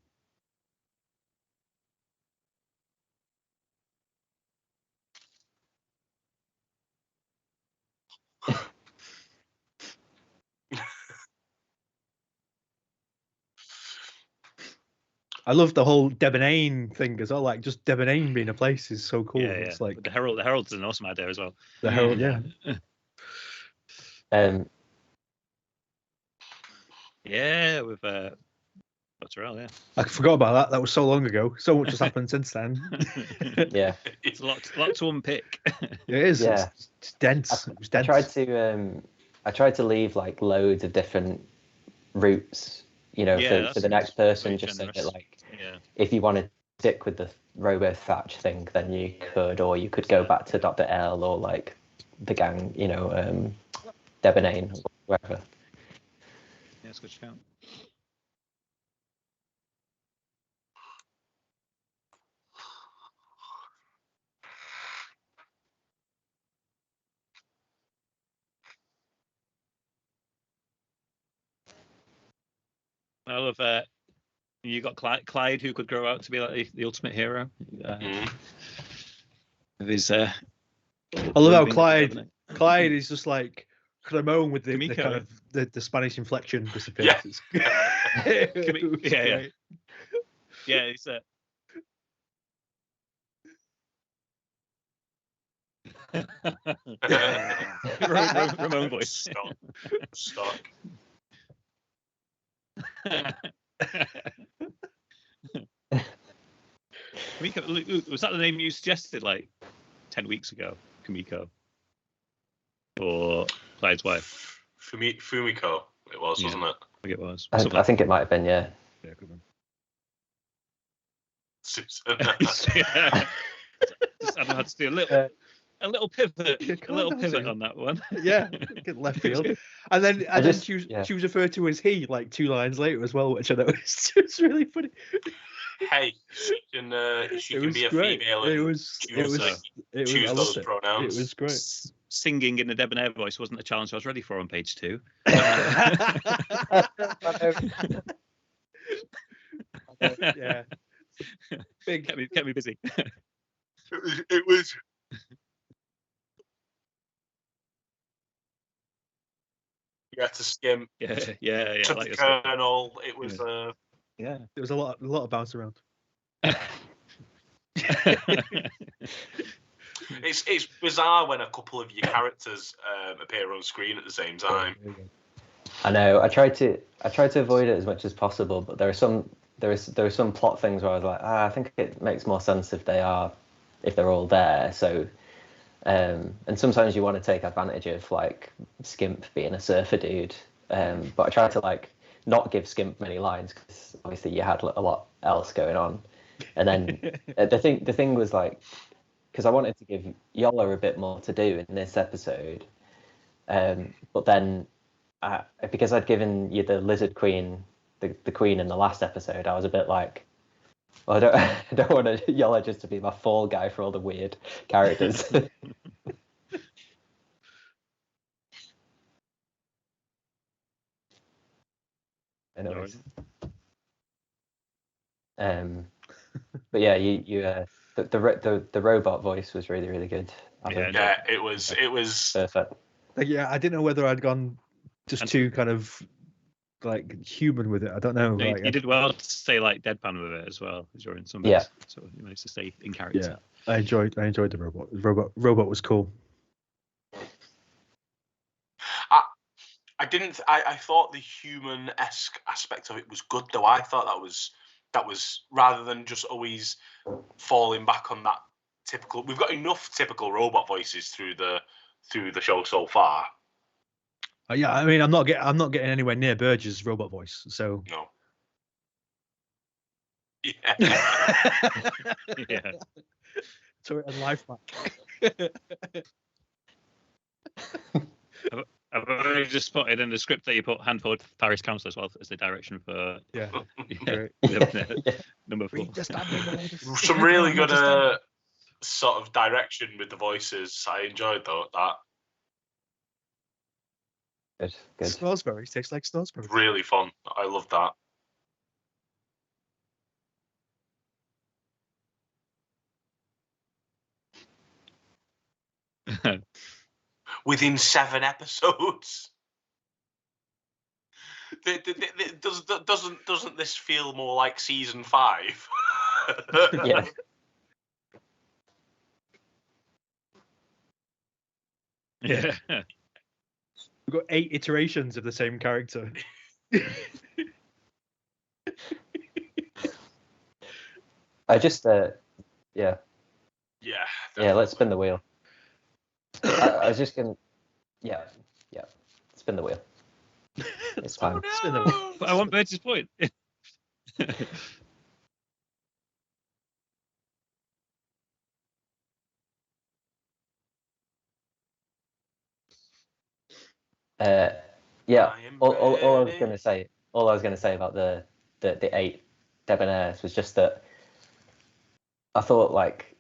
I love the whole Debonair thing as well. Like just Debonair being a place is so cool. Yeah. It's like the Herald's an awesome idea as well. the Herald. Yeah. Yeah, with Dr. L, yeah. I forgot about that. That was so long ago. So much has happened since then. Yeah. It's a lot to unpick. It is. Yeah. It's dense. It was dense. I tried to leave like loads of different routes, Yeah, for the next person, very just so that generous. like Yeah. if you want to stick with the Robo Thatch thing, then you could, or you could go back to Dr. L or like the gang, Debonair or wherever. Yeah, it's a good shout. I love you got Clyde, who could grow out to be like the ultimate hero. With his I love how roving Clyde is just like Cramone with the Kimiko. kind of the Spanish inflection disappears. Yeah. Yeah. Yeah, he's Ramon voice. Stock. Kamiko, was that the name you suggested like 10 weeks ago? Kamiko, or Clyde's wife? Fumiko, it was, Yeah. wasn't it? I think it was. I think it might have been, yeah. Yeah, good one. Susan. Yeah. Just had to do a little pivot, on that one. Yeah, get left field. And then she was referred to as he like 2 lines later as well, which I noticed. It's really funny. Hey, she can be a great. female It and was choose I those loved it. pronouns. It was great. Singing in the Debonair voice wasn't a challenge I was ready for on page 2. Yeah. Big. Kept me busy. It was. You had to skim. Yeah. Took Like the this. kernel. It was. Yeah. There was a lot of bounce around. It's bizarre when a couple of your characters appear on screen at the same time. I know. I tried to avoid it as much as possible, but there are some plot things where I was like, I think it makes more sense if they're all there. So, and sometimes you want to take advantage of like Skimp being a surfer dude, but I tried to like not give Skimp many lines because obviously you had a lot else going on. And then the thing was like, because I wanted to give Iolo a bit more to do in this episode, but then because I'd given you the Lizard Queen, the Queen in the last episode, I was a bit like, Well, I don't want Iolo just to be my fall guy for all the weird characters. Anyways. But yeah, the robot voice was really, really good. I think. Yeah, it was Perfect. Like, yeah, I didn't know whether I'd gone just too kind of like human with it. I don't know. No, Like, you did well to stay like deadpan with it as well during some Yeah. bits. So you managed to stay in character. yeah, I enjoyed the robot. Robot was cool. I thought the human-esque aspect of it was good, though. I thought that was rather than just always falling back on that typical. We've got enough typical robot voices through the show so far. Yeah, I mean, I'm not getting anywhere near Burgess' robot voice. So No. yeah, Yeah. Turret and life back. I've already just spotted in the script that you put hand forward Parish Council as well as the direction for Yeah, yeah, number 4. Some really good sort of direction with the voices. I enjoyed that. Good. Snoresberry tastes like Snoresberry. Really fun. I love that. Within 7 episodes. Doesn't this feel more like season 5? Yeah. Yeah. We've got 8 iterations of the same character. I just yeah. Yeah, Let's spin the wheel. I was just gonna yeah spin the wheel. It's time. Spin the wheel. But I want Burgess' point. Yeah. I am All I was ready. gonna say about the 8 debonaires was just that I thought, like,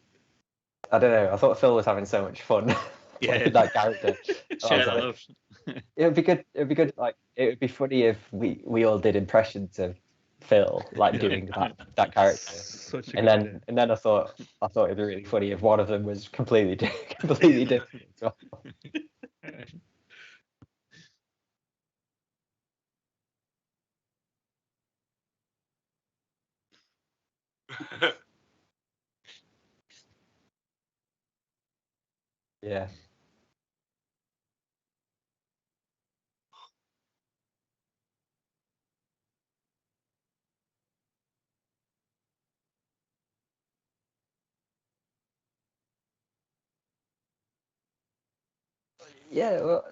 I don't know, I thought Phil was having so much fun Yeah. with that character. I was Share like, love. it would be good. Like, it would be funny if we all did impressions of Phil, like doing that character. Such a And good idea. then I thought it'd be really funny if one of them was completely different. as well. Yeah. Yeah. Well,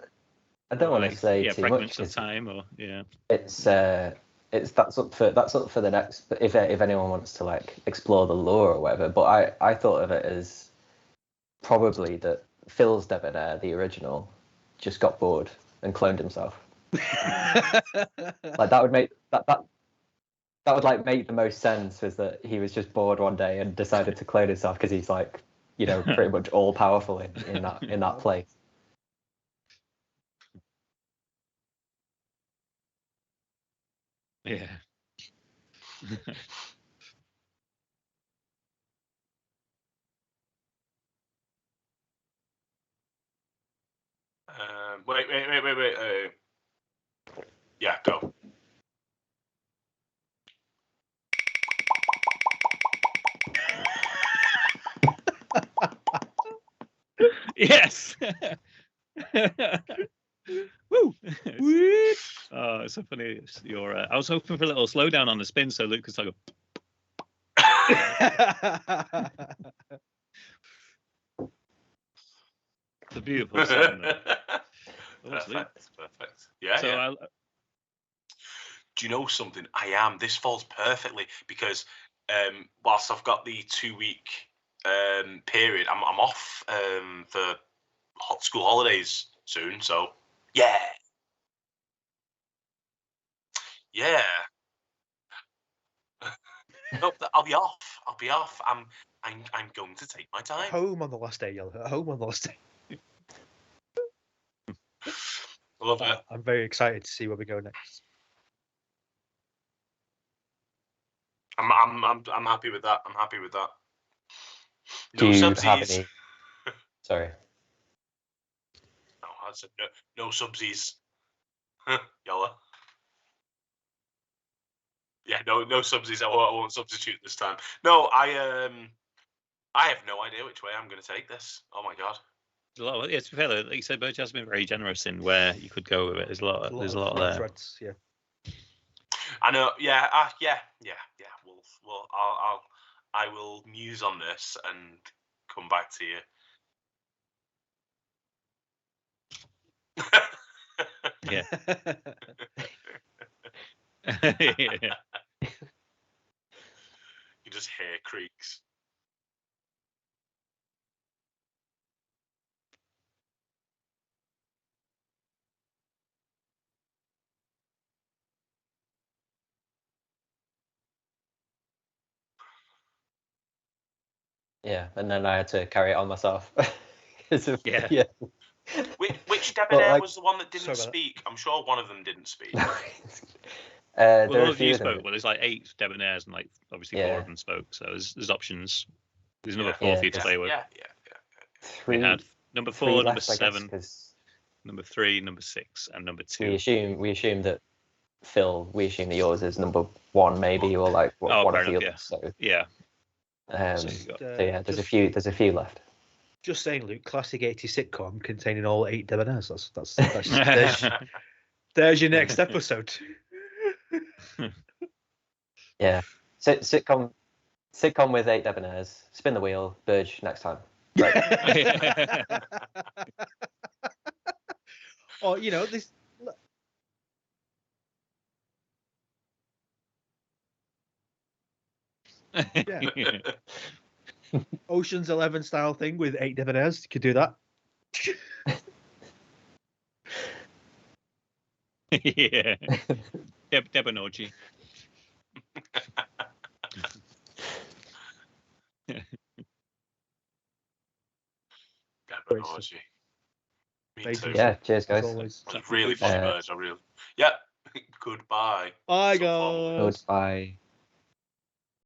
I don't want to say too much. Fragments of 'cause time, or yeah. It's that's up for the next. If anyone wants to like explore the lore or whatever. But I thought of it as probably that Phil's debonair, the original, just got bored and cloned himself. Like, that would make that would like make the most sense, was that he was just bored one day and decided to clone himself because he's like, you know, pretty much all powerful in that place. Yeah. Wait. Yeah, go. Yes. Woo! Oh, it's so funny. I was hoping for a little slowdown on the spin so Luke could go. It's a beautiful sound. Perfect. Yeah. So yeah. Do you know something? This falls perfectly because whilst I've got the 2-week period, I'm off for school holidays soon. So yeah. No, I'll be off. I'm going to take my time. Home on the last day, Yellow. Home on the last day. I love it. I'm very excited to see where we go next. I'm happy with that. I'm happy with that. Do No you have subsidies. any? Sorry. No, I said no subsidies. Yellow. Yeah, no subsidies. I won't substitute this time. No, I have no idea which way I'm going to take this. Oh my god. There's a lot. Yeah, to be fair, though, like you said, Burgess has been very generous in where you could go with it. There's a lot. There's a lot there. Threads, yeah. I know. Yeah. Yeah. Well, I will muse on this and come back to you. Yeah. Yeah. You just hear creaks. Yeah, and then I had to carry it on myself. Yeah. Which debonair like- was the one that didn't Sorry about that. speak? I'm sure one of them didn't speak. There Well, are all a of you few of them. spoke. Well, there's like 8 debonaires, and like obviously 4 Yeah. of them spoke. So there's options. There's another Yeah. 4 for you to Yeah. play with. Yeah. We Three, had number 4, three number left, I guess, 7, 'cause number 3, number 6, and number 2. we assume that Phil. We assume that yours is number 1, maybe, or like Oh, one fair of the enough, others. Yeah. So, So you've got- so yeah, there's a few left. Just saying, Luke, classic 80s sitcom containing all 8 debonaires. That's there's your next episode. Yeah. So, sitcom with 8 debonaires. Spin the wheel. Burge next time. Right. Or, this. Yeah. Ocean's 11 style thing with 8 debonaires. You could do that. Yeah. Debonorgy. Debonology. Me Amazing. too. Yeah. Cheers, As guys. always. Really funny birds. I really. Yeah. Goodbye. Bye, So far. guys. Goodbye.